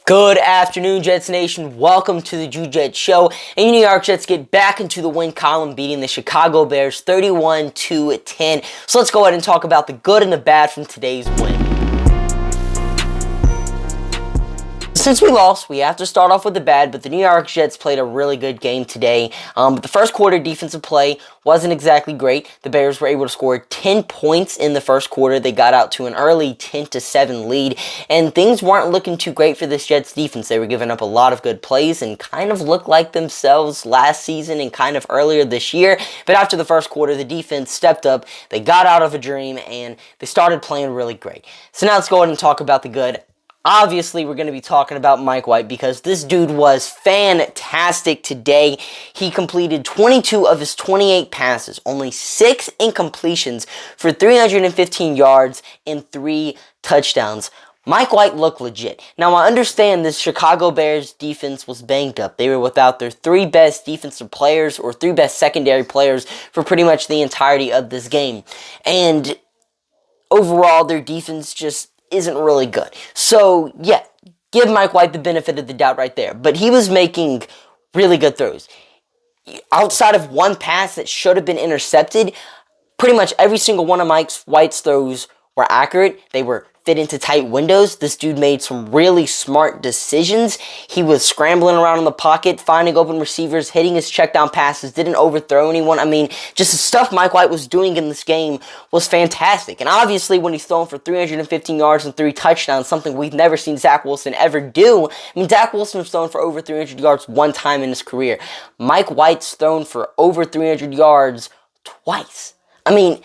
Good afternoon, Jets Nation. Welcome to the Jew Jet Show. And New York Jets get back into the win column, beating the Chicago Bears 31-10. So let's go ahead and talk about the good and the bad from today's win. Since we lost, we have to start off with the bad, but the New York Jets played a really good game today. But the first quarter defensive play wasn't exactly great. The Bears were able to score 10 points in the first quarter. They got out to an early 10-7 lead, and things weren't looking too great for this Jets defense. They were giving up a lot of good plays and kind of looked like themselves last season and kind of earlier this year. But after the first quarter, the defense stepped up. They got out of a dream, and they started playing really great. So now let's go ahead and talk about the good. Obviously, we're going to be talking about Mike White because this dude was fantastic today. He completed 22 of his 28 passes, only 6 incompletions for 315 yards and 3 touchdowns. Mike White looked legit. Now, I understand this Chicago Bears defense was banged up. They were without their 3 best defensive players or 3 best secondary players for pretty much the entirety of this game. And overall, their defense just isn't really good. So, yeah, give Mike White the benefit of the doubt right there. But he was making really good throws. Outside of one pass that should have been intercepted, pretty much every single one of Mike White's throws were accurate. They were fit into tight windows. This dude made some really smart decisions. He was scrambling around in the pocket, finding open receivers, hitting his check down passes, didn't overthrow anyone. I mean, just the stuff Mike White was doing in this game was fantastic. And obviously, when he's thrown for 315 yards and 3 touchdowns, something we've never seen Zach Wilson ever do. I mean, Zach Wilson was thrown for over 300 yards one time in his career. Mike White's thrown for over 300 yards twice. I mean,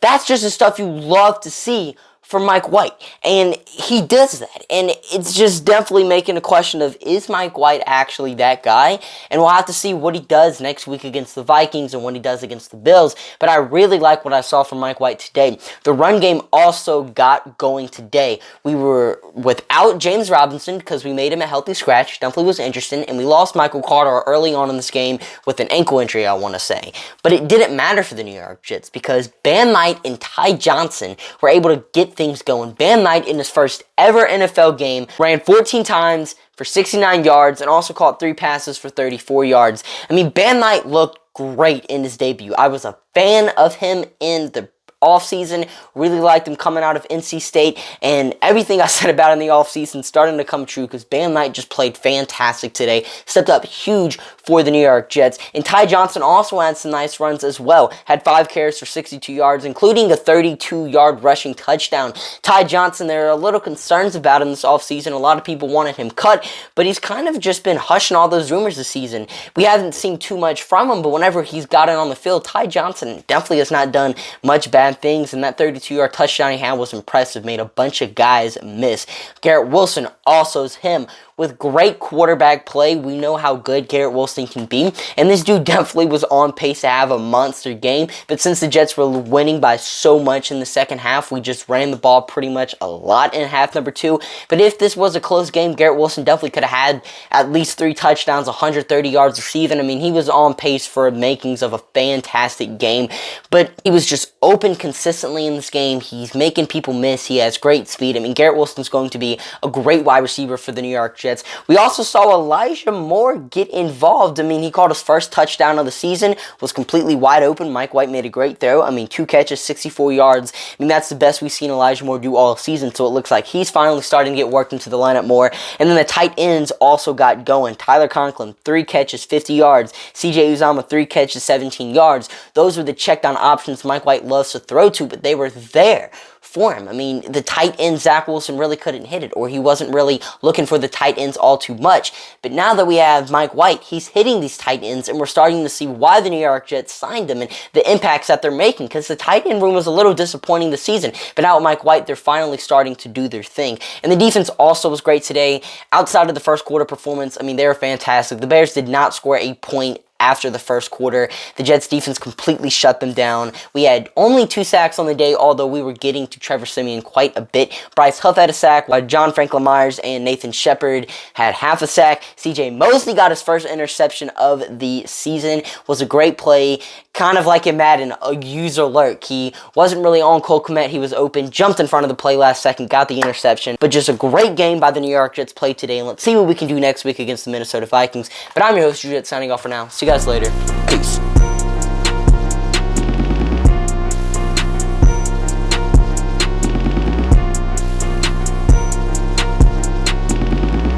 that's just the stuff you love to see from Mike White, and he does that, and it's just definitely making a question of, is Mike White actually that guy? And we'll have to see what he does next week against the Vikings and what he does against the Bills, but I really like what I saw from Mike White today. The run game also got going today. We were without James Robinson because we made him a healthy scratch. Definitely was interesting, and we lost Michael Carter early on in this game with an ankle injury, I want to say. But it didn't matter for the New York Jets because Bam Knight and Ty Johnson were able to get things going. Bam Knight, in his first ever NFL game, ran 14 times for 69 yards and also caught 3 passes for 34 yards. I mean, Bam Knight looked great in his debut. I was a fan of him in the offseason. Really liked him coming out of NC State, and everything I said about him in the offseason starting to come true because Bam Knight just played fantastic today. Stepped up huge for the New York Jets. And Ty Johnson also had some nice runs as well. Had 5 carries for 62 yards, including a 32-yard rushing touchdown. Ty Johnson, there are a little concerns about him this offseason. A lot of people wanted him cut, but he's kind of just been hushing all those rumors this season. We haven't seen too much from him, but whenever he's gotten on the field, Ty Johnson definitely has not done much bad things, and that 32-yard touchdown he had was impressive, made a bunch of guys miss. Garrett Wilson also is him. With great quarterback play, we know how good Garrett Wilson can be, and this dude definitely was on pace to have a monster game, but since the Jets were winning by so much in the second half, we just ran the ball pretty much a lot in half number 2, but if this was a close game, Garrett Wilson definitely could have had at least 3 touchdowns, 130 yards receiving. I mean, he was on pace for makings of a fantastic game, but he was just open consistently in this game. He's making people miss. He has great speed. I mean, Garrett Wilson's going to be a great wide receiver for the New York Jets. We also saw Elijah Moore get involved. I mean, he caught his first touchdown of the season, was completely wide open. Mike White made a great throw. I mean, 2 catches, 64 yards. I mean, that's the best we've seen Elijah Moore do all season, so it looks like he's finally starting to get worked into the lineup more. And then the tight ends also got going. Tyler Conklin, 3 catches, 50 yards. CJ Uzomah, 3 catches, 17 yards. Those were the check-down options Mike White loves to throw to, but they were there for him. I mean, the tight end, Zach Wilson, really couldn't hit it, or he wasn't really looking for the tight ends all too much. But now that we have Mike White, he's hitting these tight ends, and we're starting to see why the New York Jets signed him and the impacts that they're making, because the tight end room was a little disappointing this season. But now with Mike White, they're finally starting to do their thing. And the defense also was great today. Outside of the first quarter performance, I mean, they were fantastic. The Bears did not score a point after the first quarter. The Jets defense completely shut them down. We had only 2 sacks on the day, although we were getting to Trevor Siemian quite a bit. Bryce Huff had a sack, while John Franklin Myers and Nathan Shepard had half a sack. CJ Mosley got his first interception of the season. Was a great play. kind of like in Madden, a user lurk. He wasn't really on Cole Kmet. He was open, jumped in front of the play last second, got the interception. But just a great game by the New York Jets played today, and let's see what we can do next week against the Minnesota Vikings. But I'm your host, Drew Jets, signing off for now. See you guys later. Peace.